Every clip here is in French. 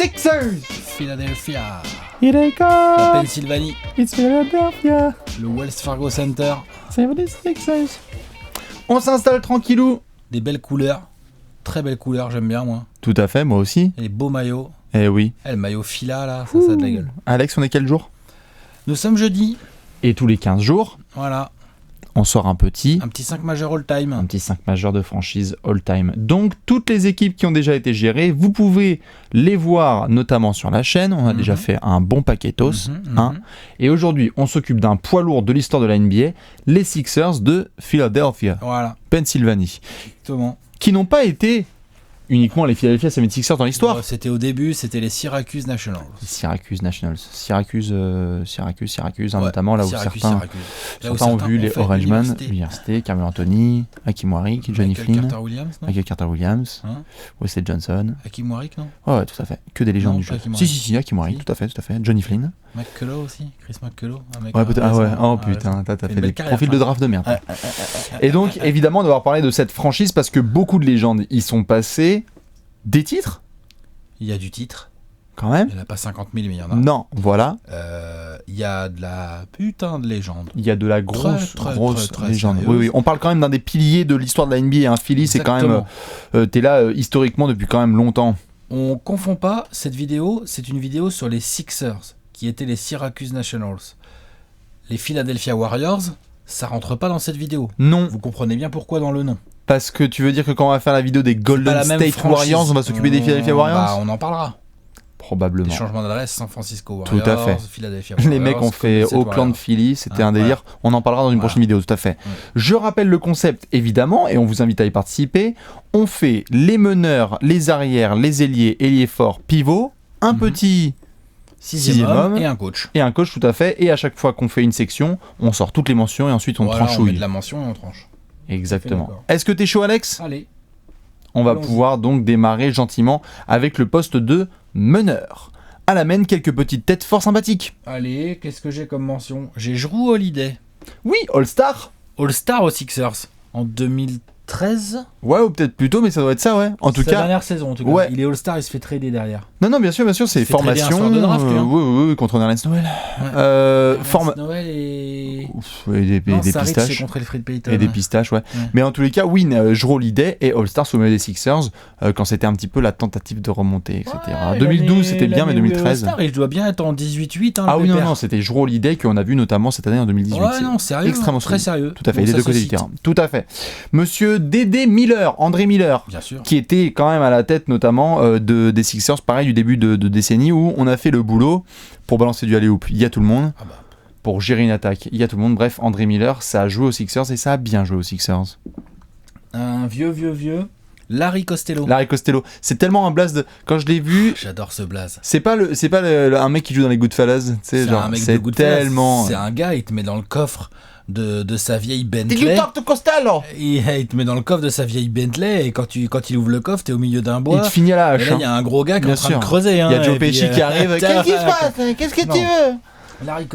Sixers. Philadelphia. Here they come. La Pennsylvanie. It's Philadelphia. Le Wells Fargo Center. 76ers. On s'installe tranquillou. Des belles couleurs. Très belles couleurs, j'aime bien moi. Tout à fait, moi aussi. Et les beaux maillots. Eh oui. Le maillot Fila là, ça a de la gueule. Alex, on est quel jour? Nous sommes jeudi. Et tous les 15 jours, Voilà. on sort un petit 5 majeur all time. Un petit 5 majeur de franchise all-time. Donc, toutes les équipes qui ont déjà été gérées, vous pouvez les voir notamment sur la chaîne. On a déjà fait un bon paquetos. Et aujourd'hui, on s'occupe d'un poids lourd de l'histoire de la NBA, les Sixers de Philadelphia, Voilà. Pennsylvanie, Exactement. qui n'ont pas été uniquement les Philadelphia 76ers dans l'histoire. C'était au début, c'était les Syracuse Nationals. Syracuse Nationals. Syracuse, notamment là où certains ont vu les Orangemen, l'université, Carmelo Anthony, Hakim Warwick, Johnny Flynn, Michael Carter Williams, Wesley Johnson. Hakim Warwick, non? Ouais, tout à fait. Que des légendes du jeu. Si, Hakim Warwick, tout à fait. Johnny Flynn. McCullough aussi, Chris McCullough. Ouais, peut-être. Ah ouais, oh putain, t'as fait des profils de draft de merde. Et donc, évidemment, on va devoir parler de cette franchise parce que beaucoup de légendes y sont passées. Des titres? Il y a du titre. Quand même? Il n'y en a pas 50 000, mais il y en a. Non, voilà. Il y a de la putain de légende. Il y a de la grosse légende. Sérieuse. Oui. On parle quand même d'un des piliers de l'histoire de la NBA. Philly, c'est quand même... t'es là historiquement depuis quand même longtemps. On confond pas, cette vidéo, c'est une vidéo sur les Sixers, qui étaient les Syracuse Nationals. Les Philadelphia Warriors, ça rentre pas dans cette vidéo. Non. Vous comprenez bien pourquoi dans le nom. Parce que tu veux dire que quand on va faire la vidéo des Golden State Warriors, on va s'occuper des Philadelphia Warriors? On en parlera. Probablement. Des changements d'adresse, San Francisco Warriors, tout à fait. Philadelphia Warriors. Les mecs ont fait Oakland Philly, c'était un délire. Voilà. On en parlera dans une prochaine vidéo, tout à fait. Je rappelle le concept, évidemment, et on vous invite à y participer. On fait les meneurs, les arrières, les ailiers forts, pivots, un petit... Sixième homme et un coach. Et un coach, tout à fait. Et à chaque fois qu'on fait une section, on sort toutes les mentions et ensuite on tranchouille. On met de la mention et on tranche. Exactement. Est-ce que t'es chaud, Alex? Allez. On va pouvoir donc démarrer gentiment avec le poste de meneur. À la main, quelques petites têtes fort sympathiques. Allez, qu'est-ce que j'ai comme mention? J'ai Jrue Holiday. Oui, All-Star. All-Star aux Sixers en 2013. Ouais, ou peut-être plus tôt, mais ça doit être ça, ouais. En tout cas, sa dernière saison, en tout cas. Ouais. Il est All-Star, il se fait trader derrière. Non, bien sûr, c'est formation. De draft, oui, contre Nerlens Noël. Noël et... des pistaches. contre Elfrid Payton. Et des pistaches, ouais. Mais en tous les cas, oui, Jrue Holiday et All-Star sous le maillot des Sixers quand c'était un petit peu la tentative de remonter, etc. 2012, c'était bien, mais 2013. All-Star, il doit bien être en 18-8. Ah oui, non, c'était Jrue Holiday qu'on a vu notamment cette année en 2018. Ouais, non, sérieux. Extrêmement très sérieux. Tout à fait, il est de côté du terrain. Tout à fait. Monsieur Dédé Miller, André Miller, bien sûr, qui était quand même à la tête notamment des Sixers, pareil, du début de décennie où on a fait le boulot pour balancer du alley-oop. Il y a tout le monde. Pour gérer une attaque, il y a tout le monde. Bref, André Miller, ça a joué aux Sixers et ça a bien joué aux Sixers. Un vieux. Larry Costello. C'est tellement un blaze de... Quand je l'ai vu... J'adore ce blaze. C'est pas un mec qui joue dans les Goodfellas. C'est tellement... C'est un gars, il te met dans le coffre de sa vieille Bentley. Il te met dans le coffre de sa vieille Bentley et quand il ouvre le coffre, t'es au milieu d'un bois. Il te finit à la hache. Et là, il y a un gros gars qui est en train de creuser. Il y a Joe Pesci qui arrive. Qu'est-ce qui se passe? Qu'est-ce que tu veux? Larry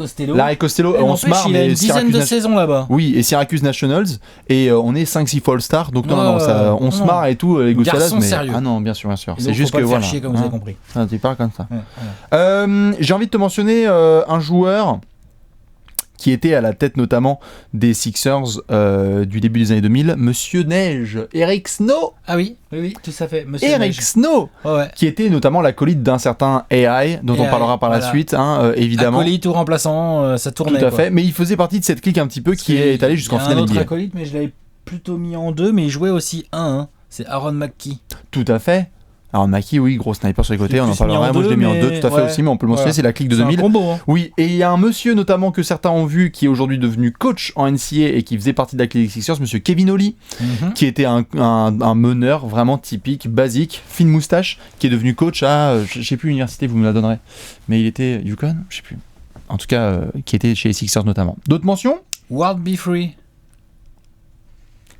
Costello, on se marre. Il a une dizaine de saisons là-bas. Oui, et Syracuse Nationals, et on est 5-6 fois All-Star, donc on se marre et tout, les Goodfellas, mais... Sérieux. Ah non, bien sûr. C'est juste que voilà. Chier, comme vous avez compris. Tu parles comme ça. J'ai envie de te mentionner un joueur qui était à la tête notamment des Sixers du début des années 2000, Monsieur Neige, Eric Snow. Ah oui, tout à fait. Monsieur Eric Snow, qui était notamment l'acolyte d'un certain AI, dont on parlera par la suite, évidemment. Acolyte ou remplaçant, ça tournait. Tout à fait, mais il faisait partie de cette clique un petit peu qui est allée jusqu'en finale. Il y a un autre acolyte, mais je l'avais plutôt mis en 2, mais il jouait aussi 1. C'est Aaron McKee. Tout à fait. Alors McKee, oui, gros sniper sur les côtés, on en parlera. Moi je l'ai mis en 2 tout à fait aussi, mais on peut le mentionner, c'est la clique de 2000. Combo, hein. Oui, et il y a un monsieur notamment que certains ont vu qui est aujourd'hui devenu coach en NCAA et qui faisait partie de la clique des Sixers, monsieur Kevin Ollie, qui était un meneur vraiment typique, basique, fine moustache, qui est devenu coach à, je sais plus l'université, vous me la donnerez, mais il était UConn, je sais plus. En tout cas, qui était chez les Sixers notamment. D'autres mentions? World Be Free.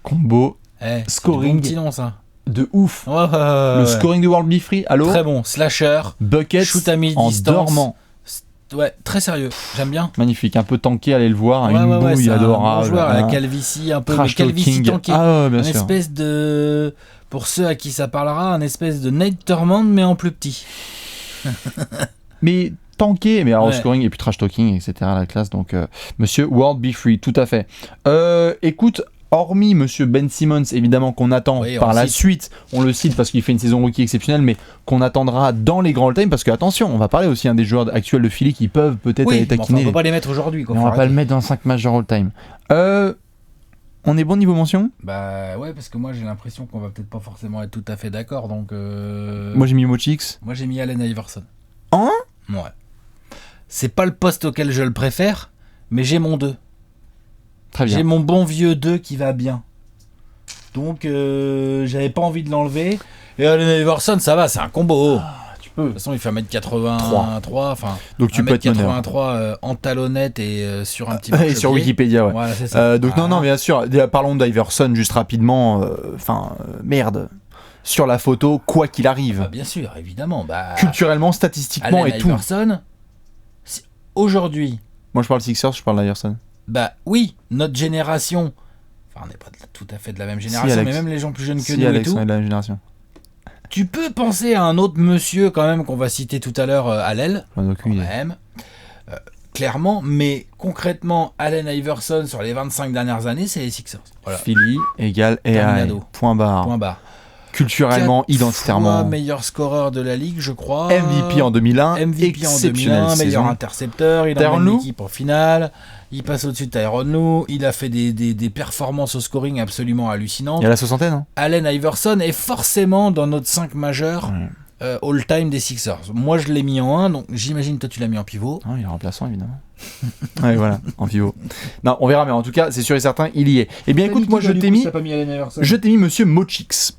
Combo, scoring. C'est petit nom ça. De ouf. Le scoring de World Be Free, allô? Très bon, slasher, bucket shoot à mi-distance. En dormant. Ouais, très sérieux, j'aime bien. Magnifique, un peu tanké, allez le voir, une bouille adorable. Un bon joueur à la calvitie, un peu, mais calvitie tanké. Bien sûr. Espèce de, pour ceux à qui ça parlera, un espèce de Nate Thurmond, mais en plus petit. Mais tanké, mais alors Ouais. au scoring et puis trash talking, etc. la classe. Donc, monsieur World Be Free, tout à fait. Écoute, hormis monsieur Ben Simmons, évidemment, qu'on attend Oui, on par le la cite. suite, on le cite parce qu'il fait une saison rookie exceptionnelle, mais qu'on attendra dans les grands time parce que, attention, on va parler aussi des joueurs actuels de Philly qui peuvent peut-être Oui, aller mais enfin, taquiner. on peut pas les mettre aujourd'hui. Quoi, mais on faut va pas arrêter. le mettre dans 5 majors all-time. On est bon niveau mention? Bah ouais, parce que moi j'ai l'impression qu'on va peut-être pas forcément être tout à fait d'accord. Donc. Moi j'ai mis Mochix. Moi j'ai mis Allen Iverson. Hein? Ouais. C'est pas le poste auquel je le préfère, mais j'ai mon 2. Très bien. J'ai mon bon vieux 2 qui va bien. Donc j'avais pas envie de l'enlever. Et Allen Iverson, ça va, c'est un combo. Tu peux. De toute façon, il fait 1m83, enfin Donc tu peux être meneur. 1m83 en talonnette et sur un petit marchepied. Et sur Wikipédia, ouais. Voilà, c'est ça. Donc non, bien sûr. Parlons d'Iverson juste rapidement. Merde. Sur la photo, quoi qu'il arrive. Bien sûr, évidemment. Culturellement, statistiquement Allen et tout. Iverson, aujourd'hui, Moi je parle Sixers, je parle d'Iverson. oui, notre génération, enfin on n'est pas tout à fait de la même génération, Alex. mais même les gens plus jeunes que Si nous Alex, et tout, on est de la même génération. tu peux penser à un autre monsieur quand même qu'on va citer tout à l'heure à l'aile, J'en ai quand aucune idée. même, clairement, mais concrètement, Allen Iverson sur les 25 dernières années, c'est les Sixers. Voilà, Philly égale AI. Terminado. Point barre. point barre. Culturellement, 4 identitairement. fois meilleur scoreur de la ligue, je crois. MVP en 2001. MVP en exceptionnelle 2001, meilleur saison. intercepteur, il Tyronn emmène Lue. l'équipe en finale, il passe au-dessus de Tyronn Lue, il a fait des performances au scoring absolument hallucinantes. Il y a la soixantaine, hein. Allen Iverson est forcément dans notre 5 majeur all-time des Sixers. Moi je l'ai mis en 1, donc j'imagine toi tu l'as mis en pivot. Non, il est remplaçant évidemment. Ouais, voilà, en pivot. Non, on verra, mais en tout cas, c'est sûr et certain, il y est. Eh bien, écoute, moi je t'ai mis Monsieur Mochix.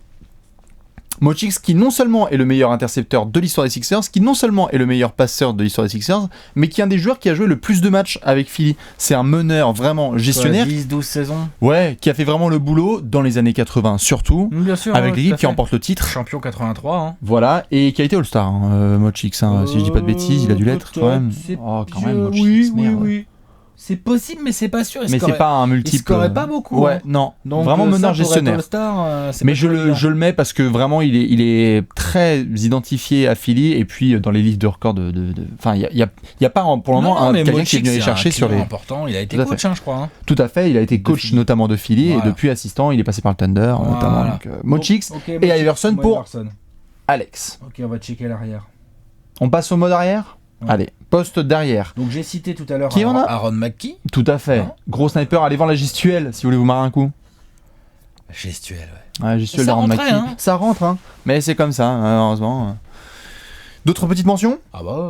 Mochix qui non seulement est le meilleur intercepteur de l'histoire des Sixers, qui non seulement est le meilleur passeur de l'histoire des Sixers, mais qui est un des joueurs qui a joué le plus de matchs avec Philly. C'est un meneur vraiment gestionnaire. 10-12 saisons. Ouais, qui a fait vraiment le boulot dans les années 80 surtout, Bien sûr. avec tout l'équipe à qui fait. remporte le titre. Champion 83. Hein. Voilà, et qui a été All-Star, Mochix, hein, si je dis pas de bêtises, il a dû l'être quand même. Oh, quand même, Mochix, merde. C'est possible, mais c'est pas sûr. Mais c'est pas un multiple. Il scorait pas beaucoup. Ouais, hein. non. Donc, vraiment meneur ça, pour être gestionnaire. All-Star, c'est Mais pas je le mets parce que vraiment il est très identifié à Philly et puis dans les livres de records enfin il y a pas pour le moment quelqu'un qui est venu aller chercher sur les important. Il a été Tout à coach, fait. hein, je crois. Hein. Tout à fait, il a été coach Philly. notamment de Philly Voilà. et depuis assistant, il est passé par le Thunder notamment. Donc, Mochix Ok, et Iverson moi, pour Iverson. Alex. Ok, on va checker l'arrière. On passe au mode arrière. Ouais. Allez, poste derrière. Donc j'ai cité tout à l'heure Qui on a Aaron McKee. Tout à fait. Non. Gros sniper, allez voir la gestuelle si vous voulez vous marrer un coup. Gestuel, ouais. Ouais, gestuelle Ça d'Aaron rentrait, McKee. hein. Ça rentre, hein. Mais c'est comme ça, heureusement. D'autres petites mentions? Ah bah,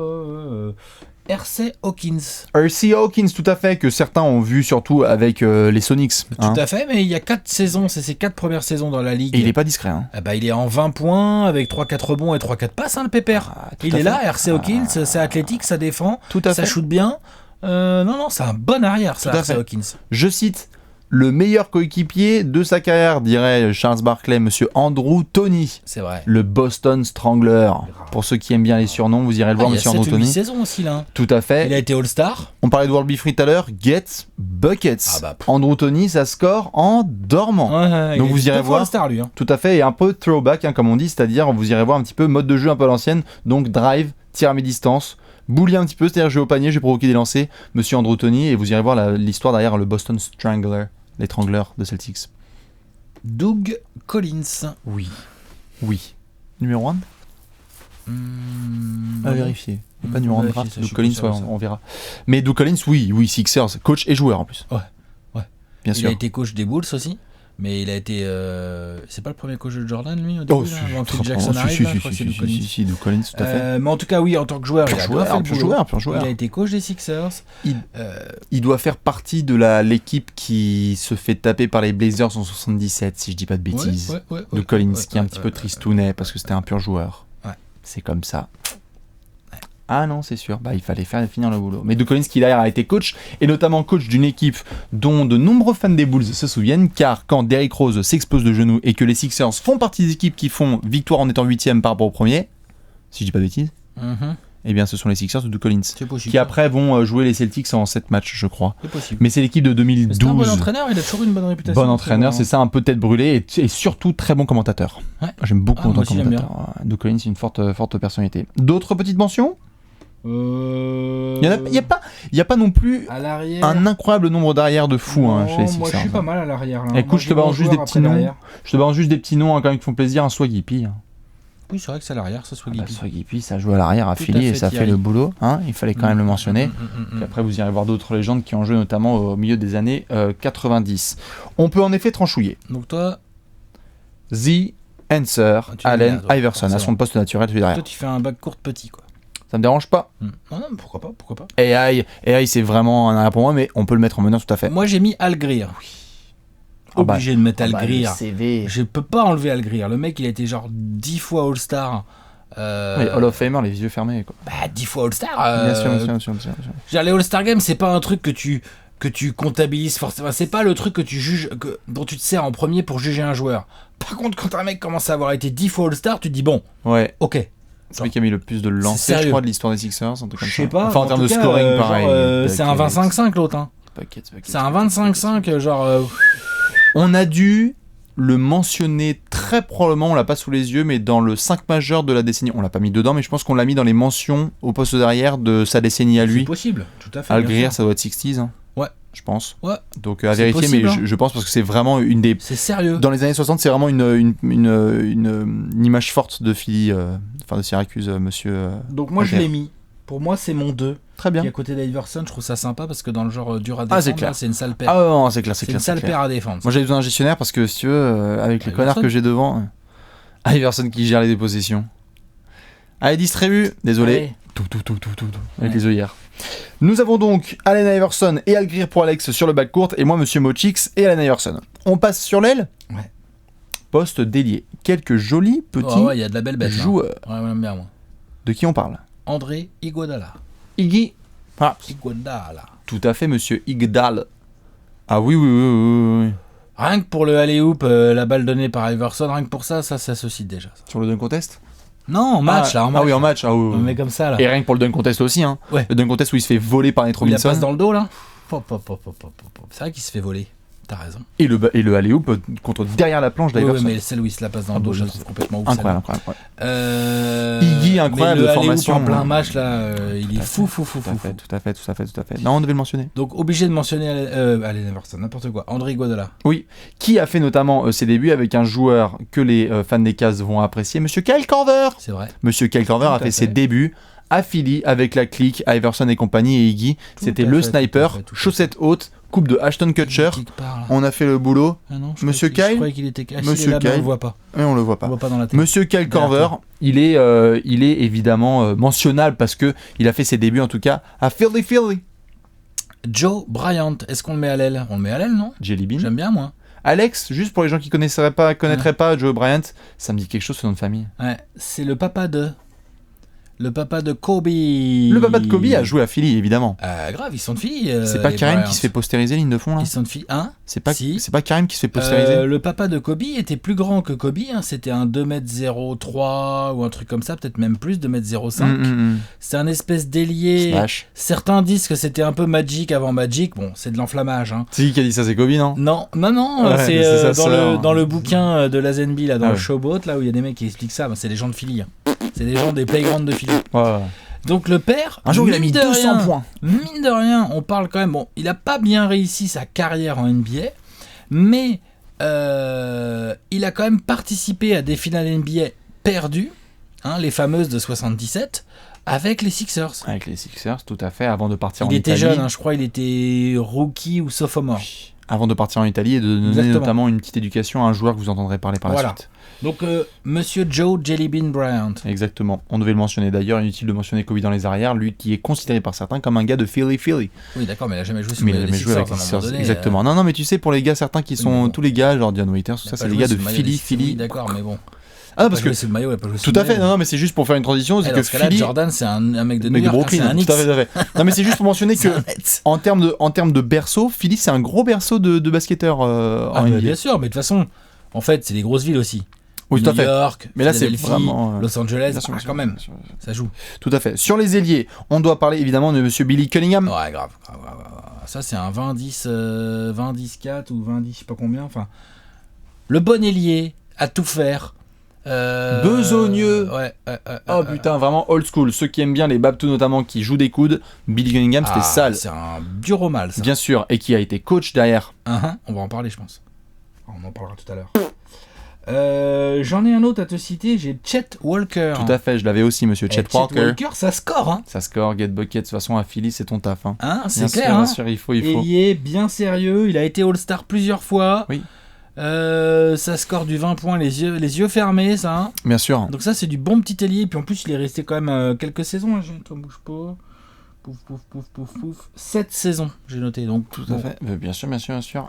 R.C. Hawkins. R.C. Hawkins, tout à fait, que certains ont vu surtout avec les Sonics. hein. Tout à fait, mais il y a 4 saisons, c'est ses 4 premières saisons dans la ligue. Et il est pas discret. Hein. Ah bah, il est en 20 points avec 3-4 rebonds et 3-4 passes, hein, le pépère. Tout Il à est fait. là, R.C. Hawkins, c'est athlétique, ça défend, Tout à ça fait. shoot bien. Non, c'est un bon arrière, ça, Tout à R.C. fait. Hawkins. Je cite le meilleur coéquipier de sa carrière, dirait Charles Barkley, monsieur Andrew Toney, C'est vrai. le Boston Strangler. Pour ceux qui aiment bien les surnoms, vous irez le voir, il y a monsieur 7 Andrew ou 8 Toney. saisons aussi, là. Tout à Il fait. a été All-Star. On parlait de World Be Free tout à l'heure. Get Buckets. Ah bah, Andrew Toney, ça score en dormant. Ouais, Donc il a vous été irez 2 fois voir. All-Star, lui. Hein. Tout à fait, et un peu throwback, hein, comme on dit, c'est-à-dire vous irez voir un petit peu mode de jeu un peu à l'ancienne, donc drive, tir à mi-distance, boulier un petit peu, c'est-à-dire jouer au panier, j'ai provoqué des lancers, monsieur Andrew Toney, et vous irez voir l'histoire derrière le Boston Strangler, l'étrangleur de Celtics. Doug Collins. Oui. Oui. Numéro 1 à vérifier. Il n'y a pas numéro 1 de vérifier draft, ça, je Doug suis Collins, pas sûr de ouais, ça. on verra. Mais Doug Collins, oui, Sixers, coach et joueur en plus. Ouais. Bien Il sûr. a été coach des Bulls aussi. Mais il a été. C'est pas le premier coach de Jordan, lui, au Oh, début, si, là, avant que très Jackson probablement. arrive, là, je crois que c'est Doug Collins. si, Doug Collins, tout à fait. Mais en tout cas, oui, en tant que joueur, Pur il a joueur, bien fait le pur boulot. joueur, pur joueur. Il a été coach des Sixers. Il doit faire partie de l'équipe qui se fait taper par les Blazers en 77, si je dis pas de bêtises. De Collins, qui est un petit peu tristounet parce que c'était un pur joueur. Ouais. C'est comme ça. Ah non, c'est sûr, il fallait finir le boulot. Mais de Collins qui d'ailleurs a été coach, et notamment coach d'une équipe dont de nombreux fans des Bulls se souviennent, car quand Derrick Rose s'explose de genoux et que les Sixers font partie des équipes qui font victoire en étant 8ème par rapport au premier, si je dis pas de bêtises, eh bien, ce sont les Sixers de Collins. C'est possible. Qui après vont jouer les Celtics en 7 matchs, je crois. C'est possible. Mais c'est l'équipe de 2012. C'est un bon entraîneur, il a toujours une bonne réputation. Bon entraîneur, c'est ça, un peu tête brûlée et surtout très bon commentateur. Ouais. J'aime beaucoup en tant que moi aussi, commentateur. Doug Collins, c'est une forte personnalité. D'autres petites mentions ? Il n'y a pas non plus à l'arrière. un incroyable nombre d'arrières de fous Non, chez les Sixers. moi je suis pas mal à l'arrière. Là. Écoute, je te balance juste des petits noms. Je te balance juste des petits noms quand même qui font plaisir. Un Swaggy. Oui, c'est vrai que c'est à l'arrière, ça Swaggy. Swaggy, ça joue à l'arrière à Philly et ça fait le boulot. Hein, il fallait quand même le mentionner. Puis après, vous irez voir d'autres légendes qui ont joué notamment au milieu des années 90. On peut en effet tranchouiller. Donc toi, The Answer, Allen Iverson, à son poste naturel, celui derrière. Toi, tu fais un bac court petit, quoi. Ça me dérange pas. Non, mais pourquoi pas. AI, c'est vraiment un arrière pour moi, mais on peut le mettre en meneur tout à fait. Moi, j'ai mis Al Greer. Oui. Obligé de mettre Al Greer. Je peux pas enlever Al Greer. Le mec, il a été genre 10 fois All-Star. Oui, Hall of Famer, les yeux fermés, quoi. 10 fois All-Star. Bien sûr. Les All-Star Games, c'est pas un truc que tu comptabilises forcément. C'est pas le truc que tu juges, dont tu te sers en premier pour juger un joueur. Par contre, quand un mec commence à avoir été 10 fois All-Star, tu te dis bon, ouais. Ok. C'est lui qui a mis le plus de lancers, je crois, de l'histoire des Sixers. Un truc comme ça. Je sais pas. Enfin, en termes de scoring, pareil. C'est un 25-5 l'autre. Hein. C'est un 25-5, genre. On a dû le mentionner très probablement, on l'a pas sous les yeux, mais dans le 5 majeur de la décennie. On l'a pas mis dedans, mais je pense qu'on l'a mis dans les mentions au poste derrière de sa décennie à lui. C'est possible, tout à fait. Al Greer, ça doit être 60s. Hein. Ouais. Je pense. Ouais. Donc à vérifier, possible, mais je pense parce que c'est vraiment une des. C'est sérieux. Dans les années 60, c'est vraiment une image forte de Philly, de Syracuse, monsieur. Donc moi je l'ai mis. Pour moi, c'est mon 2. Très bien. Qui est à côté d'Iverson, je trouve ça sympa parce que dans le genre dur à défendre, c'est clair. Là, c'est une sale paire. Ah non, c'est clair, c'est une sale paire à défendre. Moi j'avais besoin d'un gestionnaire parce que si tu veux, avec les connards que j'ai devant, Iverson qui gère les dépossessions. Allez, distribue. Désolé. Allez. Tout. Avec les œillères. Nous avons donc Allen Iverson et Al Greer pour Alex sur le bac court et moi Monsieur Mochix et Allen Iverson. On passe sur l'aile. Ouais. Poste délié. Quelques jolis petits y a de la belle bête, joueurs. Ouais, j'aime bien moi. De qui on parle? André Iguodala. Iggy. Ah. Iguodala. Tout à fait, Monsieur Iguodala. Ah oui. Rien que pour le alley-oop, la balle donnée par Iverson, rien que pour ça s'associe déjà. Ça. Sur le dunk contest? Non, en match, là. En match. Ah oui, en match. On met comme ça, là. Et rien que pour le dunk contest aussi, hein. Ouais. Le dunk contest où il se fait voler par Nate Robinson. Il la passe dans le dos, là. C'est vrai qu'il se fait voler. T'as raison. Et le alley-oop contre derrière la planche d'Iverson. Oui, mais celle où il se la passe dans le dos, je la trouve complètement ouf. Incroyable. Iggy, incroyable de formation. En plein match, là, il est fou. Tout à fait. Non, on devait le mentionner. Donc, obligé de mentionner Allen Iverson, n'importe quoi. André Iguodala. Oui, qui a fait notamment ses débuts avec un joueur que les fans des Cavs vont apprécier, Monsieur Kyle Korver. C'est vrai. Monsieur Kyle Korver a fait ses débuts à Philly avec la clique Iverson et compagnie et Iggy. C'était le sniper, chaussettes hautes, coupe de Ashton Kutcher. On a fait le boulot. Ah non, Monsieur Kyle. Je croyais qu'il était caché. Monsieur Kyle. On le voit pas. Mais on le voit pas. On le voit pas dans la tête. Monsieur Kyle Korver, il est évidemment mentionnable parce que il a fait ses débuts en tout cas à Philly. Joe Bryant, est-ce qu'on le met à l'aile? On le met à l'aile, non? Jelly Bean. J'aime bien moi. Alex, juste pour les gens qui connaîtraient pas Joe Bryant, ça me dit quelque chose ce nom de famille. Ouais, c'est le papa de Kobe. Le papa de Kobe a joué à Philly, évidemment. Grave, ils sont de Philly. C'est pas Karim qui se fait postériser ligne de fond là? Ils sont de Philly, hein? C'est pas Karim qui se fait postériser? Le papa de Kobe était plus grand que Kobe, hein. C'était un 2m03 ou un truc comme ça, peut-être même plus, 2m05. C'est un espèce d'ailier. Slash. Certains disent que c'était un peu Magic avant Magic. Bon, c'est de l'enflammage. Hein. C'est qui a dit ça? C'est Kobe, non? Non, Ouais, c'est dans le bouquin de la Zenby, là, dans le Showboat, là où il y a des mecs qui expliquent ça. C'est les gens de Philly. Hein. C'est des gens des playgrounds de Philly. Ouais. Donc le père, un jour il a mis 200 points. Mine de rien, on parle quand même. Bon, il a pas bien réussi sa carrière en NBA, mais il a quand même participé à des finales NBA perdues, hein, les fameuses de 77, avec les Sixers. Avec les Sixers, tout à fait, avant de partir en Italie. Il était jeune, hein, je crois, il était rookie ou sophomore. Oui. Avant de partir en Italie et de donner notamment une petite éducation à un joueur que vous entendrez parler par la suite. Donc, Monsieur Joe Jellybean Bryant. Exactement. On devait le mentionner d'ailleurs. Inutile de mentionner Kobe dans les arrières. Lui qui est considéré par certains comme un gars de Philly. Oui, d'accord, mais il n'a jamais joué sur les Sixers. Exactement. Non, mais tu sais, pour les gars, certains qui sont tous les gars, genre Dion Waiters, tout ça, c'est les gars de Philly. Oui, d'accord, mais bon. Ah, parce que le maillot, il a pas joué tout à fait. Non, mais c'est juste pour faire une transition. C'est que Philly. Jordan, c'est un mec de New York, Brooklyn, c'est un X. Tout à fait. Non, mais c'est juste pour mentionner que en termes de berceau, Philly, c'est un gros berceau de basketteurs en NBA. Bien sûr, mais de toute façon, en fait, c'est des grosses villes aussi. Oui, tout à New fait. York, Mais là, c'est Philadelphie, vraiment, Los Angeles, bien sûr, bien sûr, quand même, bien sûr, bien sûr. ça joue. Tout à fait. Sur les ailiers, on doit parler évidemment de monsieur Billy Cunningham. Ouais, grave. Ça, c'est un 20-10, 20-10-4 ou 20-10, je sais pas combien. Enfin, le bon ailier à tout faire. Besogneux. Ouais. Oh putain, vraiment old school. Ceux qui aiment bien les Babtou notamment, qui jouent des coudes, Billy Cunningham, c'était sale. C'est un dur au mal, ça. Bien sûr, et qui a été coach derrière. On va en parler, je pense. On en parlera tout à l'heure. J'en ai un autre à te citer, j'ai Chet Walker. Tout à fait, je l'avais aussi, monsieur Chet Walker. Ça score, hein. Ça score, get bucket, de toute façon à Philly, c'est ton taf. C'est bien clair, sûr, hein. bien sûr, il faut. Ailier bien sérieux, il a été All-Star plusieurs fois. Oui. Ça score du 20 points, les yeux fermés, ça. Hein. Bien sûr. Donc ça, c'est du bon petit ailier. Puis en plus, il est resté quand même quelques saisons. Hein. Toi, bouge pas. Pouf. 7 saisons, j'ai noté. Donc Tout à fait. Bien sûr.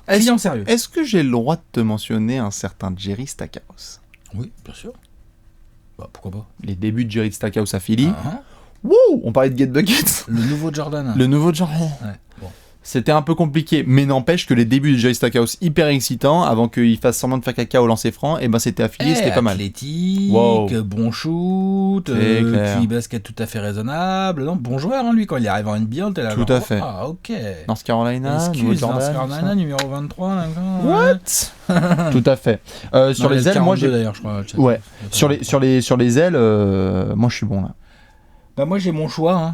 Client sérieux. Est-ce que j'ai le droit de te mentionner un certain Jerry Stackhouse? Oui, bien sûr. Bah, pourquoi pas. Les débuts de Jerry Stackhouse à Philly. Uh-huh. Wouh, on parlait de get bucket. Le nouveau Jordan. Le nouveau Jordan. Ouais, bon. C'était un peu compliqué, mais n'empêche que les débuts de Jerry Stackhouse hyper excitants, avant qu'il fasse semblant de faire caca au lancer franc, et ben c'était affilié, c'était pas mal. Athlétique, Wow. bon shoot, clair. QI basket tout à fait raisonnable. Non, bon joueur, hein, lui, quand il est arrivé en NBA, t'es là. Tout à fait. Ah, ok. North Carolina, nouveau Excuse, Jordan. North Carolina, numéro 23. D'accord, What? Tout à fait. Sur les ailes, moi j'ai. d'ailleurs, je crois. Ouais. Sur les ailes, moi je suis bon là. Bah, moi j'ai mon choix.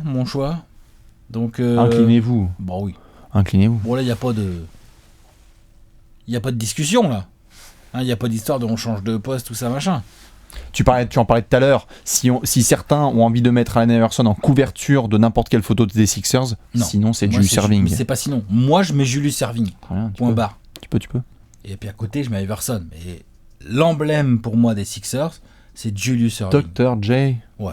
Donc. Inclinez-vous. Bon, oui. Inclinez-vous. Bon, là, il n'y a pas de. Il n'y a pas de discussion, là. Il n'y a pas d'histoire de on change de poste, tout ça, machin. Tu en parlais tout à l'heure. Si certains ont envie de mettre Allen Iverson en couverture de n'importe quelle photo des Sixers, non. sinon c'est Moi, Julius Erving. C'est pas sinon. Moi, je mets Julius Erving. Très bien, Point barre. Tu peux. Et puis à côté, je mets Iverson. Mais l'emblème pour moi des Sixers, c'est Julius Erving. Dr. J. Ouais.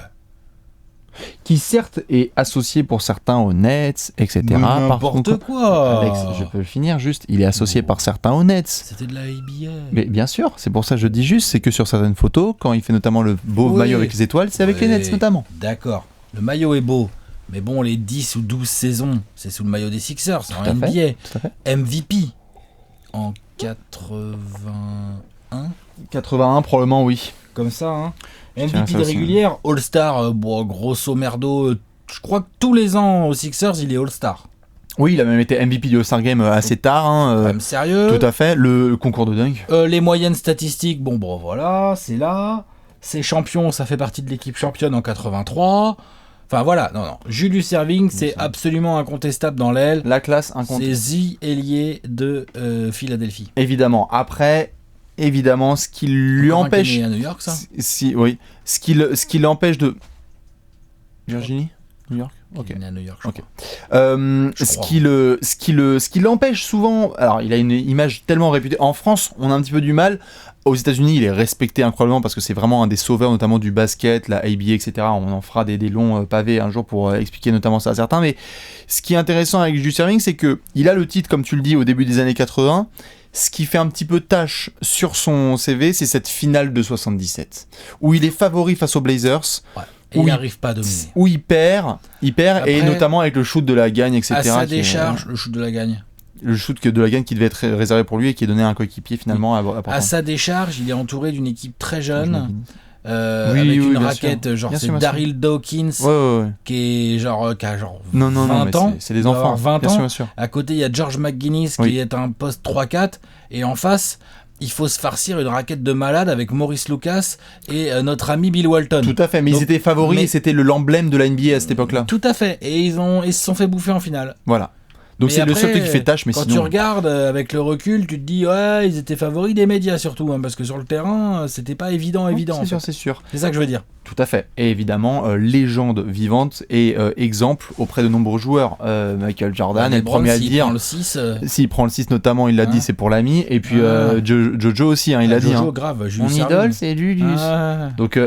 Qui certes est associé pour certains aux Nets, etc. N'importe quoi. Alex, je peux le finir juste. Il est associé par certains aux Nets. C'était de la ABA. Mais bien sûr, c'est pour ça que je dis juste, c'est que sur certaines photos, quand il fait notamment le beau maillot avec les étoiles, c'est avec les Nets notamment. D'accord. Le maillot est beau. Mais bon, les 10 ou 12 saisons, c'est sous le maillot des Sixers, en NBA. Tout à fait. MVP en 81. 81 probablement, oui. Comme ça, hein. Tiens, MVP ça de aussi. régulière, All-Star, grosso merdo. Je crois que tous les ans aux Sixers, il est All-Star. Oui, il a même été MVP du All-Star Game assez tard. Quand même sérieux. Tout à fait. Le concours de dunk. Les moyennes statistiques, bon, voilà, c'est là. C'est champion, ça fait partie de l'équipe championne en 83. Enfin voilà, non. Julius Erving, c'est absolument incontestable dans l'aile. La classe C'est incontestable. The ailier de Philadelphie. Évidemment. Après, ce qui lui Encore un empêche. qui est né à New York, ça. Oui. Ce qui l'empêche de. Virginie, New York. Ok. Il est né à New York, je Ok. crois. Ce qui l'empêche souvent, alors il a une image tellement réputée. En France, on a un petit peu du mal. Aux États-Unis, il est respecté incroyablement parce que c'est vraiment un des sauveurs, notamment du basket, la ABA, etc. On en fera des longs pavés un jour pour expliquer notamment ça à certains. Mais ce qui est intéressant avec Julius Erving, c'est que il a le titre, comme tu le dis, au début des années 80. Ce qui fait un petit peu tâche sur son CV, c'est cette finale de 77, où il est favori face aux Blazers. Ouais. Et il n'arrive pas à dominer. Où il perd, Après, et notamment avec le shoot de la gagne, etc. À sa décharge, le shoot de la gagne. Le shoot de la gagne qui devait être réservé pour lui et qui est donné à un coéquipier finalement. À sa décharge, il est entouré d'une équipe très jeune. Oui, avec une bien raquette, sûr. genre Bien c'est sûr, bien Daryl Dawkins, Ouais. qui a genre Non, 20 ans. c'est des enfants. 20 bien ans. sûr, bien sûr. À côté, il y a George McGuinness Oui. qui est un poste 3-4. Et en face, il faut se farcir une raquette de malade avec Maurice Lucas et notre ami Bill Walton. Tout à fait, mais Donc, ils étaient favoris et c'était l'emblème de la NBA à cette époque-là. Tout à fait. Et ils se sont fait bouffer en finale. Voilà. Donc Mais c'est le après, seul truc qui fait tâche, mais quand sinon. tu regardes avec le recul, tu te dis ouais, ils étaient favoris des médias surtout, parce que sur le terrain, c'était pas évident. C'est sûr, fait. c'est sûr. C'est ça que je veux dire. Tout à fait. Et évidemment, légende vivante et exemple auprès de nombreux joueurs. Michael Jordan est le premier à le dire. Prend le 6, S'il prend le 6 notamment, il l'a dit, c'est pour l'ami. Et puis Jojo aussi, il l'a dit. Jojo, grave. Mon idole, c'est Julius. Donc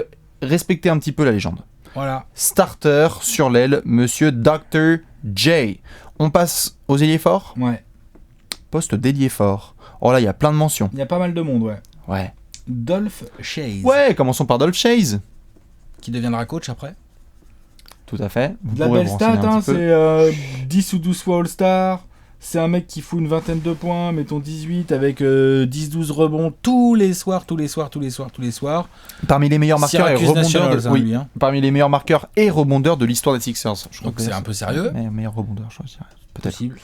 respectez un petit peu la légende. Voilà. Starter sur l'aile, monsieur Dr. J. On passe aux ailiers forts. Ouais. Poste d'ailier fort. Oh là, il y a plein de mentions. Il y a pas mal de monde, ouais. Ouais. Dolph Schayes. Ouais, commençons par Dolph Schayes. Qui deviendra coach après. Tout à fait. Vous De la pourrez belle vous stat, renseigner un petit peu. c'est 10 ou 12 fois All-Star, C'est un mec qui fout une vingtaine de points, mettons 18, avec 10-12 rebonds tous les soirs. Parmi les meilleurs marqueurs et rebondeurs parmi les meilleurs marqueurs et rebondeurs de l'histoire des Sixers. Donc c'est un peu sérieux. Meilleur rebondeur, je dirais. Peut-être. Possible.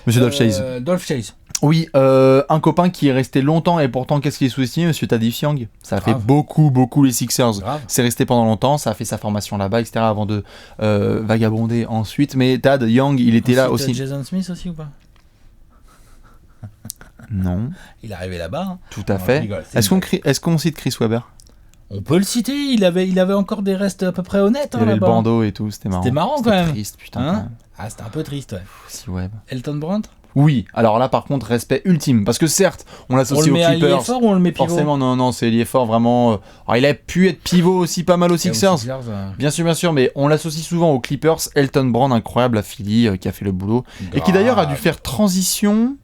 Monsieur Dolph Chase. Dolph Chase. Oui, un copain qui est resté longtemps et pourtant qu'est-ce qu'il est sous-estimé, Monsieur Tadif Young. Ça a fait beaucoup les Sixers. Grave. C'est resté pendant longtemps, ça a fait sa formation là-bas, etc. avant de vagabonder ensuite. Mais Tad Young, il était là aussi. Jason Smith aussi ou pas? Non. Il est arrivé là-bas. Hein. Tout à fait. Est-ce qu'on cite Chris Webber? On peut le citer, il avait encore des restes à peu près honnêtes. Il avait le bandeau et tout, c'était marrant. C'était marrant quand même. Triste, putain. Ah, c'était un peu triste, ouais. Si Webb. Elton Brandt? Oui, alors là par contre, respect ultime. Parce que certes, on l'associe aux Clippers. On le met ailier fort ou on le met pivot? Forcément, non, c'est ailier fort vraiment. Alors, il a pu être pivot aussi pas mal aux Sixers. Bien sûr, mais on l'associe souvent aux Clippers. Elton Brand, incroyable à Philly, qui a fait le boulot. Et qui d'ailleurs a dû faire transition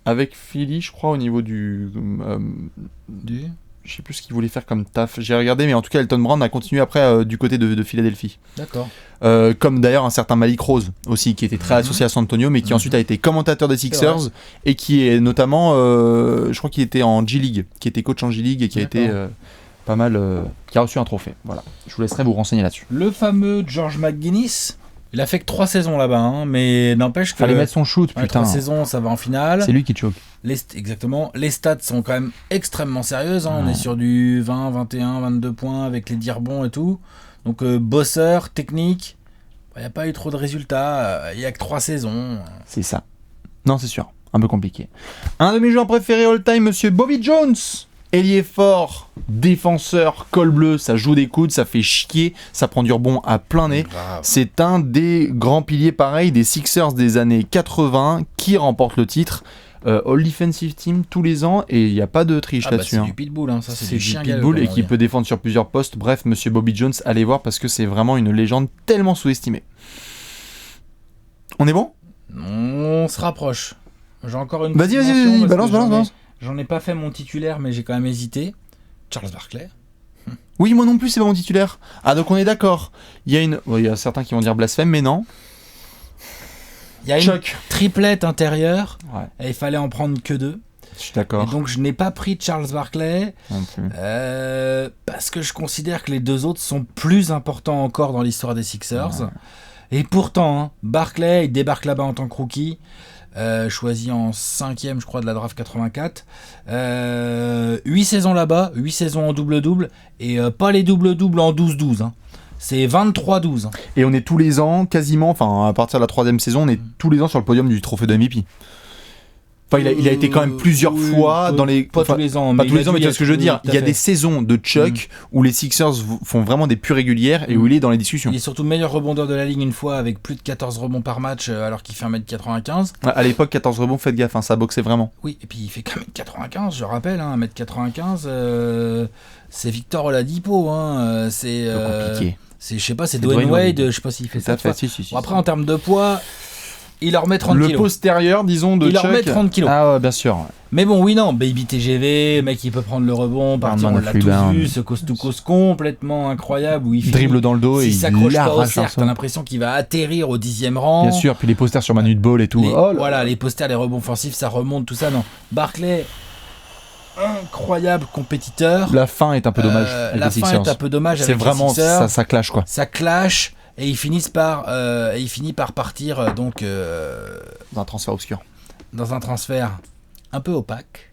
avec Philly, je crois, au niveau du. Je sais plus ce qu'il voulait faire comme taf. J'ai regardé, mais en tout cas, Elton Brand a continué après du côté de Philadelphie. D'accord. Comme d'ailleurs un certain Malik Rose aussi, qui était très associé à San Antonio, mais qui ensuite a été commentateur des Sixers et qui est notamment, je crois qu'il était en G-League, qui était coach en G-League et qui a été pas mal, qui a reçu un trophée. Voilà. Je vous laisserai vous renseigner là-dessus. Le fameux George McGuinness. Il a fait que 3 saisons là-bas, hein, mais n'empêche que... Fallait mettre son shoot, putain. 3 saisons, ça va en finale. C'est lui qui choque. Exactement. Les stats sont quand même extrêmement sérieuses. Hein. On est sur du 20, 21, 22 points avec les 10 rebonds et tout. Donc, bosseur, technique. Il n'y a pas eu trop de résultats. Il n'y a que 3 saisons. C'est ça. Non, c'est sûr. Un peu compliqué. Un de mes joueurs préférés all-time, monsieur Bobby Jones. Ailier fort, défenseur, col bleu, ça joue des coudes, ça fait chier, ça prend du rebond à plein nez. C'est un des grands piliers pareil des Sixers des années 80 qui remporte le titre. All Defensive Team tous les ans et il n'y a pas de triche là-dessus. C'est du pitbull, hein. Ça, c'est du chien pitbull et qui peut défendre sur plusieurs postes. Bref, monsieur Bobby Jones, allez voir parce que c'est vraiment une légende tellement sous-estimée. On est bon ? On se rapproche. J'ai encore une. Vas-y, balance. J'en ai pas fait mon titulaire, mais j'ai quand même hésité. Charles Barkley. Oui, moi non plus, c'est pas mon titulaire. Ah, donc on est d'accord. Il y a certains qui vont dire blasphème, mais non. Il y a une triplette intérieure, et il fallait en prendre que 2. Je suis d'accord. Et donc je n'ai pas pris Charles Barkley, non plus. parce que je considère que les 2 autres sont plus importants encore dans l'histoire des Sixers. Ouais. Et pourtant, Barkley, il débarque là-bas en tant que rookie. Choisi en 5e je crois de la draft 84, 8 saisons là-bas, 8 saisons en double-double et pas les double-doubles en 12-12 hein. C'est 23-12 hein. Et on est tous les ans quasiment, enfin à partir de la 3e saison on est tous les ans sur le podium du trophée de MVP. Enfin, il a été quand même plusieurs fois dans les... Pas tous les ans. Pas tous les ans, mais tu vois ce que je veux dire. Il y a des saisons de Chuck où les Sixers font vraiment des pures régulières et où il est dans les discussions. Il est surtout meilleur rebondeur de la ligue une fois avec plus de 14 rebonds par match alors qu'il fait 1m95. À l'époque, 14 rebonds, faites gaffe, ça boxait vraiment. Oui, et puis il fait quand même 1m95, je rappelle, 1m95, c'est Victor Oladipo. C'est compliqué. Je sais pas, c'est Dwayne Wade, je sais pas s'il fait ça. Après, en termes de poids... Il leur met 30 kilos. Le postérieur, disons, de Chuck. Il leur met 30 kilos. Ah ouais, bien sûr. Mais bon, oui, non, Baby TGV, mec, il peut prendre le rebond, partir, on l'a tous vu, ce coast-to-coast complètement incroyable où il dribble dans le dos et il s'accroche pas au cercle, t'as l'impression qu'il va atterrir au 10e rang. Bien sûr, puis les posters sur Manu de Ball et tout. Voilà, les posters, les rebonds offensifs, ça remonte, tout ça, non. Barkley, incroyable compétiteur. La fin est un peu dommage. La fin est un peu dommage avec les Sixers. C'est vraiment, ça clash quoi. Ça clash. Et il finit par partir donc dans un transfert obscur. Dans un transfert un peu opaque,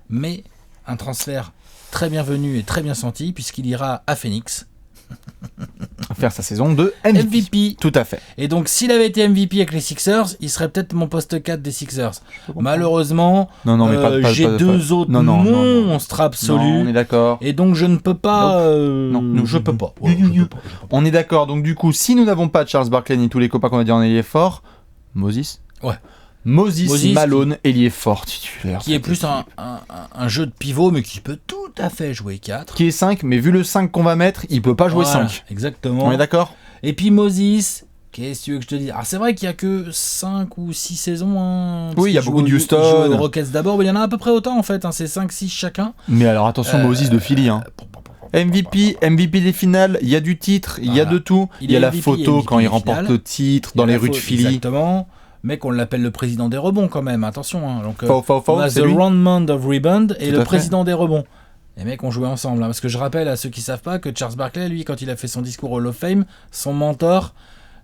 mais un transfert très bienvenu et très bien senti puisqu'il ira à Phoenix. Faire sa saison de MVP. Tout à fait. Et donc s'il avait été MVP avec les Sixers, il serait peut-être mon poste 4 des Sixers. Malheureusement, j'ai 2 autres monstres absolus. Non, on est d'accord. Et donc je ne peux pas. Je peux pas. On est d'accord. Donc du coup, si nous n'avons pas Charles Barkley ni tous les copains qu'on a dit en ailier fort, Moses. Ouais. Moses Malone, ailier fort titulaire. Qui est plus un jeu de pivot, mais qui peut tout à fait jouer 4. Qui est 5, mais vu le 5 qu'on va mettre, il peut pas jouer 5. Exactement. On est d'accord ? Et puis Moses, qu'est-ce que tu veux que je te dise ? Alors c'est vrai qu'il y a que 5 ou 6 saisons. Hein, oui, il y a beaucoup de Houston. Il joue aux Rockets d'abord, mais il y en a à peu près autant en fait. C'est 5-6 chacun. Mais alors attention, Moses de Philly. MVP des finales, il y a du titre, il y a de tout. Il y a la photo quand il remporte le titre dans les rues de Philly. Exactement. Mec, on l'appelle le président des rebonds quand même, attention. Hein. Donc, on a The c'est lui. Roundman of Rebound et Tout le à fait. président des rebonds. Les mecs ont joué ensemble. Hein, parce que je rappelle à ceux qui savent pas que Charles Barkley, lui, quand il a fait son discours Hall of Fame, son mentor,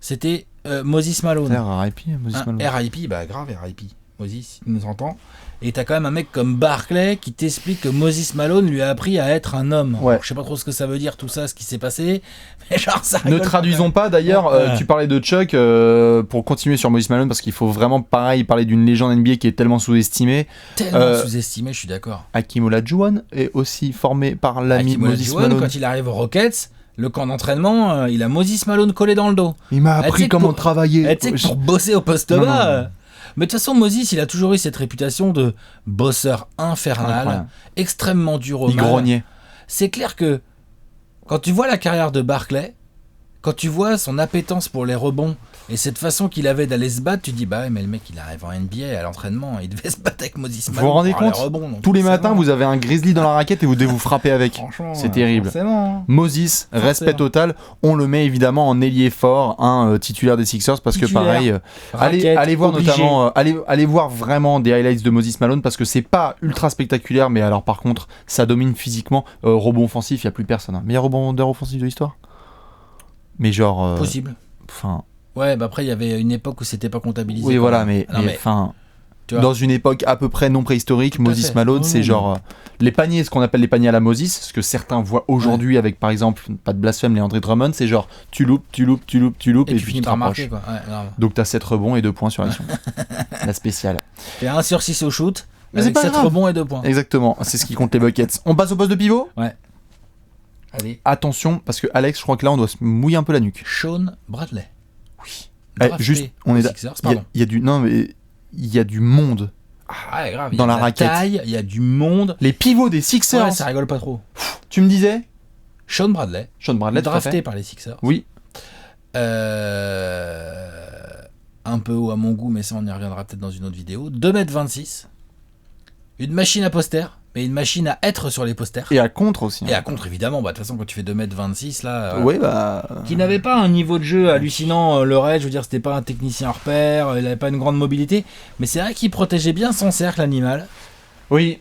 c'était Moses Malone. R.I.P. Moses Malone. RIP, bah grave RIP. Moses, il nous entend. Et t'as quand même un mec comme Barkley qui t'explique que Moses Malone lui a appris à être un homme. Ouais. Alors, je sais pas trop ce que ça veut dire tout ça, ce qui s'est passé. Mais genre ça. Ne rigole traduisons pas d'ailleurs, tu parlais de Chuck, pour continuer sur Moses Malone, parce qu'il faut vraiment pareil parler d'une légende NBA qui est tellement sous-estimée. Tellement sous-estimé, je suis d'accord. Hakeem Olajuwon est aussi formé par l'ami Hakeem Moses Olajuwon, Malone. quand il arrive aux Rockets, le camp d'entraînement, il a Moses Malone collé dans le dos. Il m'a tu sais appris que comment pour- travailler. Tu sais que pour bosser au poste Non, bas. non, non. Mais de toute façon, Moses, il a toujours eu cette réputation de bosseur infernal, Incroyable. extrêmement dur au Il mal. grognait. C'est clair que quand tu vois la carrière de Barkley, quand tu vois son appétence pour les rebonds et cette façon qu'il avait d'aller se battre, tu dis bah ouais, mais le mec il arrive en NBA à l'entraînement, il devait se battre avec Moses Malone. Vous vous rendez pour les compte rebonds, donc Tous les forcément, matins, vous avez un grizzly dans la raquette et vous devez vous frapper avec. franchement, C'est terrible. forcément. Moses, respect Forcément. total. On le met évidemment en ailier fort, titulaire des Sixers, parce que Titulaire. pareil, Raquette, allez voir obligé. notamment, allez voir vraiment des highlights de Moses Malone, parce que c'est pas ultra spectaculaire, mais alors par contre, ça domine physiquement. Rebond offensif, il y a plus personne. Hein. Meilleur rebondeur offensif de l'histoire. Mais genre, Possible. enfin, Ouais, bah après il y avait une époque où c'était pas comptabilisé. oui quand voilà, même. mais Non, mais enfin. tu vois. Dans une époque à peu près non préhistorique, Tout à Moses fait. Malone, Oh, c'est non, genre les paniers, ce qu'on appelle les paniers à la Moses, ce que certains voient aujourd'hui avec par exemple, pas de blasphème, les André Drummond, c'est genre tu loupes, et puis tu tu finis te par rapproches. marquer quoi. Ouais, grave. Donc t'as 7 rebonds et 2 points sur l'action. La spéciale. Et 1 sur 6 au shoot, Mais c'est avec pas 7 grave. rebonds et 2 points. Exactement, c'est ce qui compte les buckets. On passe au poste de pivot. Allez. Attention, parce que Alex, je crois que là on doit se mouiller un peu la nuque. Sean Bradley. Oui. Drafté Juste, on aux est Sixers, Il y a- pardon. il y a du non mais il y a du monde. Ah ouais, grave. Il y Dans a la de raquette. taille, il y a du monde. Les pivots des Sixers. Ouais, ça rigole pas trop. Tu me disais Sean Bradley, Sean Bradley, tout à drafté fait. par les Sixers. Oui. Un peu haut à mon goût, mais ça on y reviendra peut-être dans une autre vidéo. 2m26. Une machine à posters, mais une machine à être sur les posters. Et à contre aussi. Et à contre, évidemment, bah, de toute façon, quand tu fais 2m26, là. Ouais, bah. Qui n'avait pas un niveau de jeu hallucinant, le Red, je veux dire, c'était pas un technicien hors pair, il avait pas une grande mobilité, mais c'est vrai qu'il protégeait bien son cercle animal. Oui.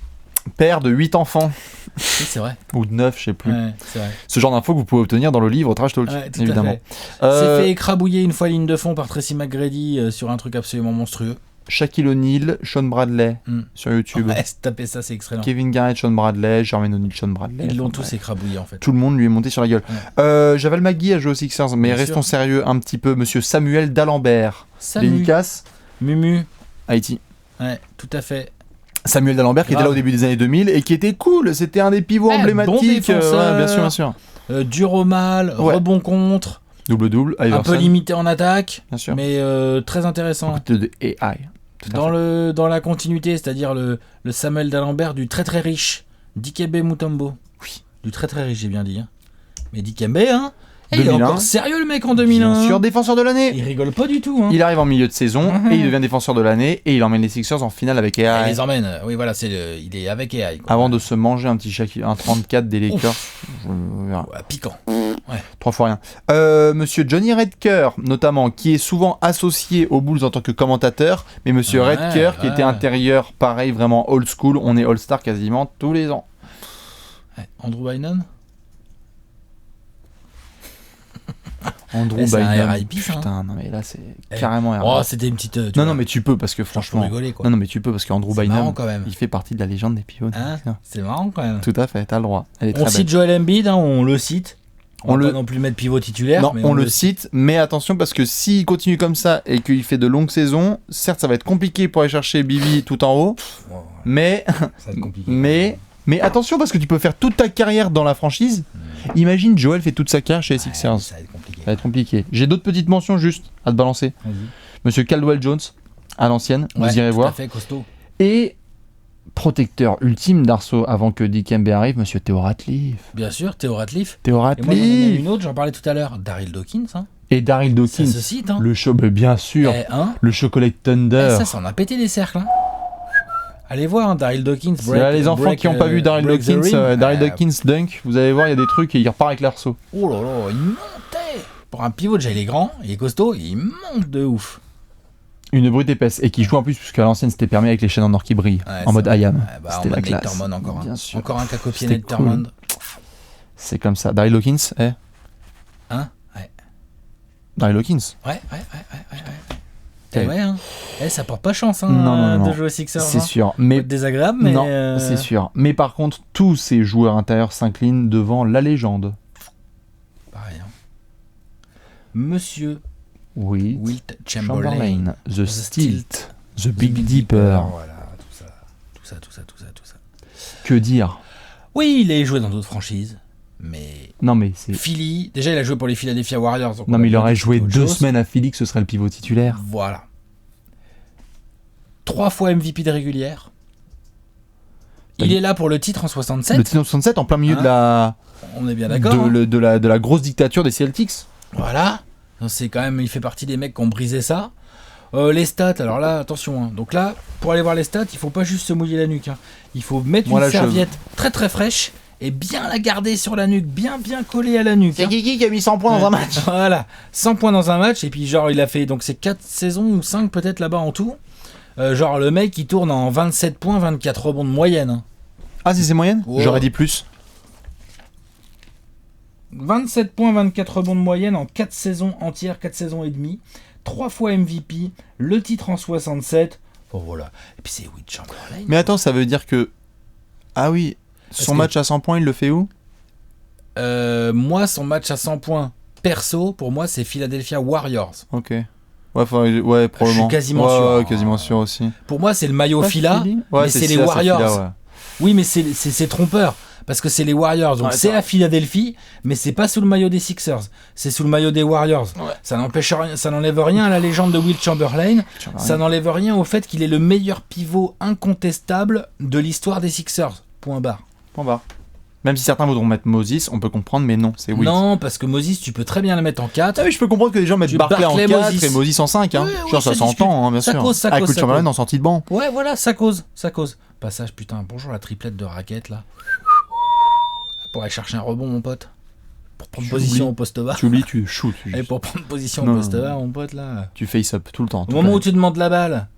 Père de 8 enfants. Oui, c'est vrai. Ou de 9, je sais plus. Ouais, c'est vrai. Ce genre d'infos que vous pouvez obtenir dans le livre Trash Talk, Ouais, tout évidemment. à fait. S'est fait écrabouiller une fois ligne de fond par Tracy McGrady sur un truc absolument monstrueux. Shaquille O'Neal, Sean Bradley Mm. sur YouTube. Ouais, tapez ça, c'est excellent. Kevin Garnett, Sean Bradley, Jermaine O'Neal, Sean Bradley. Ils l'ont Enfin, tous bref. écrabouillé en fait. Tout le monde lui est monté sur la gueule. Javel McGee a joué aux Sixers, mais Bien restons sûr. sérieux un petit peu. Monsieur Samuel D'Alembert. Samu, Dédicace, Mumu, Haïti. ouais, tout à fait. Samuel D'Alembert qui était Grave. là au début des années 2000 et qui était cool. C'était un des pivots Ouais, emblématiques. bon défenseur. Ouais, bien sûr, bien sûr. Dur au mal, Ouais. rebond contre, Double-double, un Iverson, peu limité en attaque, bien sûr. mais très intéressant. Beaucoup de AI. Tout à fait. Dans la continuité, c'est-à-dire le Samuel D'Alembert du très très riche Dikembe Mutombo. Oui. Du très très riche, j'ai bien dit. Hein. Mais Dikembe, hein, il est 2001. encore sérieux le mec en 2001. Bien sûr, défenseur de l'année. Il rigole pas du tout. Hein. Il arrive en milieu de saison Mhm. et il devient défenseur de l'année et il emmène les Sixers en finale avec Il AI. les emmène. Oui, voilà, il est avec AI. Quoi. Avant de se manger un petit un 34 des Lakers. Je verrai. Ouais, piquant. 3 fois rien. Monsieur Johnny Redker, notamment, qui est souvent associé aux Bulls en tant que commentateur, mais Monsieur Ouais, Redker, qui ouais. était intérieur, pareil, vraiment old school, on est All-Star quasiment tous les ans. Ouais. Andrew Bynum. Andrew Eh, c'est un Bynum. RIP, ça, hein. Putain, non mais là c'est Eh. carrément Oh, RIP. c'était une petite. tu Non, vois, non, mais tu peux parce que pour franchement. rigoler quoi. Non, non, mais tu peux parce qu'Andrew C'est marrant Bynum, quand même. il fait partie de la légende des pivots. Hein c'est marrant quand même. Tout à fait, t'as le droit. Elle est On très cite belle. Joel Embiid, hein, on le cite. On On va le- pas non plus le mettre pivot titulaire. Non, mais on le cite, mais attention parce que s'il continue comme ça et qu'il fait de longues saisons, certes ça va être compliqué pour aller chercher Bibi tout en haut, Bon, mais ça va être compliqué. mais attention parce que tu peux faire toute ta carrière dans la franchise. Imagine Joel fait toute sa carrière chez les Ouais, Sixers. ça va être compliqué. Ça va être compliqué. J'ai d'autres petites mentions juste à te balancer. Vas-y. Monsieur Caldwell Jones à l'ancienne, Ouais, vous irez tout voir. à fait costaud. Et protecteur ultime d'Arceau avant que Dikembe arrive, Monsieur Theo Ratliff. Bien sûr, Theo Ratliff. Theo Et moi, j'en ai Ratliff une autre, j'en parlais tout à l'heure. Daryl Dawkins. Hein. et Daryl Ça Dawkins. se cite. Hein. Le show, mais bien sûr. Eh, hein. Le Chocolate Thunder. Ça en a pété des cercles. Hein. Allez voir, hein, Daryl Dawkins. C'est là, les enfants qui n'ont pas vu Daryl Dawkins, Daryl Dawkins dunk, vous allez voir, il y a des trucs et il repart avec l'arceau. Oh là là, il montait. Pour un pivot, déjà, il est grand, il est costaud, il monte de ouf. Une brute épaisse et qui joue en plus, puisqu'à l'ancienne c'était permis avec les chaînes en or qui brillent, en mode IAM. C'était la classe. Nate Thurmond encore, bien sûr. Encore un qui a copié Nate Thurmond. C'est comme ça. Darryl Hawkins, Hein? Ouais. Darryl Hawkins. Ouais. Ouais, hein. Ça porte pas chance de jouer aux Sixers. C'est sûr. Mais désagréable, mais. Non, c'est sûr. Mais par contre, tous ces joueurs intérieurs s'inclinent devant la légende. Pareil. Monsieur Wilt Chamberlain. The Stilt. The Big Dipper. Voilà, tout ça. Que dire? Oui, il a joué dans d'autres franchises. Mais. Non, mais c'est. Philly. Déjà, il a joué pour les Philadelphia Warriors. Non, mais il aurait joué 2 semaines à Philly, que ce serait le pivot titulaire. Voilà. 3 fois MVP de régulière. Il est là pour le titre en 67. Le titre en 67, en plein milieu de la. On est bien d'accord. De la grosse dictature des Celtics. Voilà. C'est quand même. Il fait partie des mecs qui ont brisé ça. Les stats, alors là, attention. Donc là, pour aller voir les stats, il faut pas juste se mouiller la nuque. Il faut mettre une serviette très très fraîche. Et bien la garder sur la nuque, bien collée à la nuque. C'est Kiki qui a mis 100 points dans un match. Voilà, 100 points dans un match. Et puis genre il a fait, donc c'est 4 saisons ou 5 peut-être là-bas en tout. Genre le mec il tourne en 27 points, 24 rebonds de moyenne. Ah si c'est moyenne? Wow. J'aurais dit plus. 27 points, 24 rebonds de moyenne en 4 saisons entières, 4 saisons et demie. 3 fois MVP, le titre en 67. Bon voilà. Et puis c'est Wilt Chamberlain. Mais attends, ça veut dire que... Ah oui... Son match à 100 points, il le fait où? Moi, son match à 100 points perso, pour moi, c'est Philadelphia Warriors. Ok. Ouais, probablement. Je suis quasiment sûr. Ouais, quasiment sûr aussi. Pour moi, c'est le maillot Fila, mais c'est les Warriors. Fila, ouais. Oui, mais c'est trompeur. Parce que c'est les Warriors. Donc c'est à Philadelphie, mais c'est pas sous le maillot des Sixers. C'est sous le maillot des Warriors. Ouais. Ça n'enlève rien à la légende de Wilt Chamberlain. Ça n'enlève rien au fait qu'il est le meilleur pivot incontestable de l'histoire des Sixers. Point barre. Même si certains voudront mettre Moses, on peut comprendre, mais non, c'est Wilt. Non, parce que Moses, tu peux très bien le mettre en 4. Ah oui, je peux comprendre que les gens mettent Barkley en 4 et Moses en 5. Genre, ça s'entend, bien sûr. Avec Wilt Chamberlain en sortie de banc. Ouais, voilà, ça cause. Passage, putain, bonjour la triplette de raquette, là. Pour aller chercher un rebond, mon pote. Pour prendre position au poste bas. Tu oublies, tu shoots. Et pour prendre position au poste bas, mon pote, là. Tu face up tout le temps. Au moment où tu demandes la balle,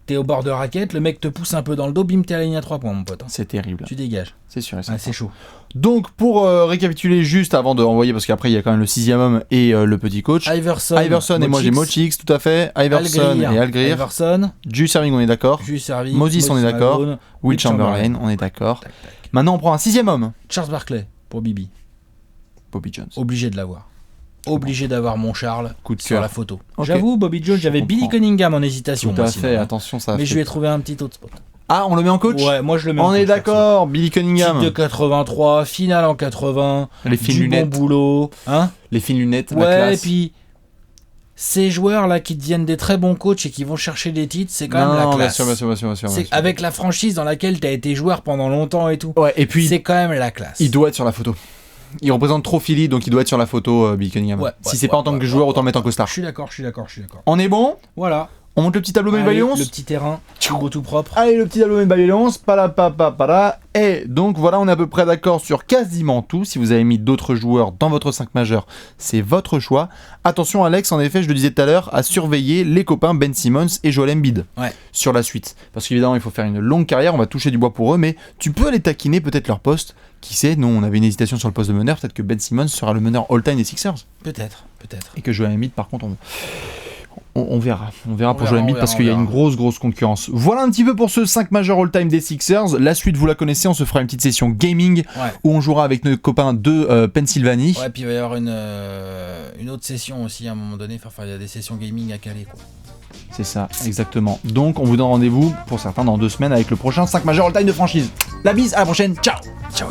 t'es au bord de raquette, le mec te pousse un peu dans le dos, bim, t'es à la ligne à 3 points, mon pote. C'est terrible. Tu dégages. C'est sûr. C'est chaud. Donc, pour récapituler juste avant de renvoyer, parce qu'après il y a quand même le 6e homme et le petit coach. Iverson et moi j'ai Mochix, tout à fait. Iverson et Algreer. Julius Serving, on est d'accord. Moses, on est d'accord. Wilt Chamberlain, on est d'accord. Maintenant, on prend un 6e homme. Charles Barkley pour Bibi. Bobby Jones. Obligé de l'avoir. Obligé d'avoir mon Charles sur la photo. Okay. J'avoue, Bobby Jones, j'avais Billy Cunningham en hésitation. Tout à fait, attention, ça. Mais je lui ai trouvé un petit autre spot. Ah, on le met en coach? Ouais, moi je le mets en coach. On est d'accord, Billy Cunningham. Titre de 83, finale en 80. Les fines lunettes. Bon boulot. Les fines lunettes, la classe. Et puis, ces joueurs-là qui deviennent des très bons coachs et qui vont chercher des titres, c'est quand même la classe. Bien sûr. Avec la franchise dans laquelle tu as été joueur pendant longtemps et tout. Ouais, et puis. C'est quand même la classe. Il doit être sur la photo. Il représente trop Philly, donc il doit être sur la photo, Billy Cunningham. Si c'est pas en tant que joueur, autant le mettre en costard. Je suis d'accord. On est bon? Voilà. On monte le petit tableau Made by 11. Le petit terrain, tout propre. Allez, le petit tableau Made by 11. Pala. Et donc voilà, on est à peu près d'accord sur quasiment tout. Si vous avez mis d'autres joueurs dans votre 5 majeur, c'est votre choix. Attention, Alex, en effet, je le disais tout à l'heure, à surveiller les copains Ben Simmons et Joel Embiid sur la suite. Parce qu'évidemment, il faut faire une longue carrière, on va toucher du bois pour eux, mais tu peux aller taquiner peut-être leur poste. Qui sait, nous on avait une hésitation sur le poste de meneur, peut-être que Ben Simmons sera le meneur all-time des Sixers. Peut-être. Et que Joel Embiid, par contre, on verra. On verra pour Joel Embiid parce qu'il y a une grosse concurrence. Voilà un petit peu pour ce 5 majeur all-time des Sixers. La suite, vous la connaissez, on se fera une petite session gaming où on jouera avec nos copains de Pennsylvanie. Ouais, puis il va y avoir une autre session aussi à un moment donné. Enfin, il y a des sessions gaming à caler, quoi. C'est ça, exactement. Donc, on vous donne rendez-vous pour certains dans 2 semaines avec le prochain 5 majeur all-time de franchise. La bise, à la prochaine. Ciao. Ciao.